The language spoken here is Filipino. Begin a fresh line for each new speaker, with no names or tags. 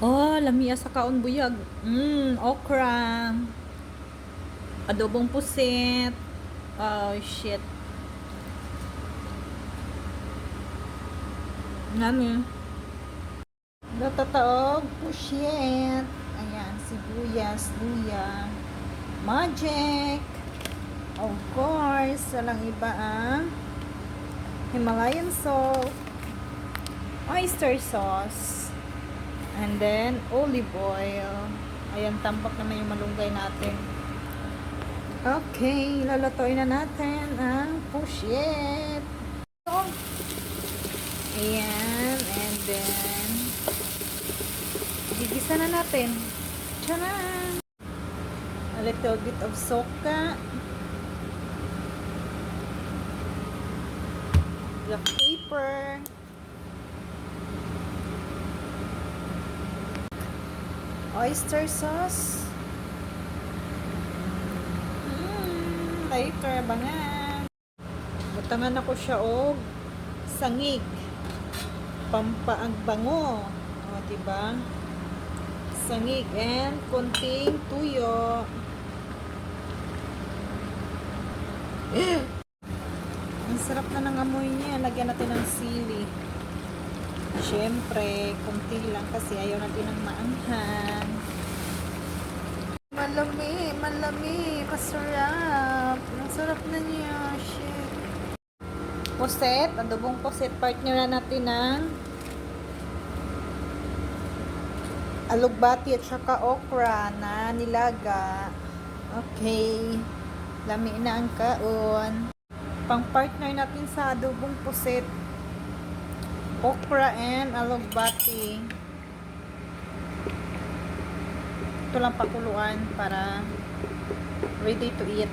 Oh, lamia sa kaon buyag. Okra. Adobong pusit. Oh, shit. Nami. Natataog. Pusit. Ayan, sibuyas, luya. Magic. Of course. Walang iba Himalayan salt. Oyster sauce. And then, olive oil. Ayan, tampak naman yung malunggay natin. Okay, lalatoy na natin ang pushit. Ayan, and then, gigisa na natin. Tcharan! A little bit of soka. Black pepper. Oyster sauce. Later, bangan. Butangan ako siya og sangig. Pampaagbango. O, diba? Sangig and konting tuyo. Ang sarap na ng amoy niya. Lagyan natin ng sili. Siyempre, konti lang kasi ayaw natin ng maanghang. Malami, malami. Masarap. Ang sarap na niya. Shit. Puset. Adobong puset. Partner na natin ng alugbati at saka okra na nilaga. Okay. Lami na ang kaon. Pang-partner natin sa adobong puset. Okra and alugbati. Ito lang pakuluan para ready to eat.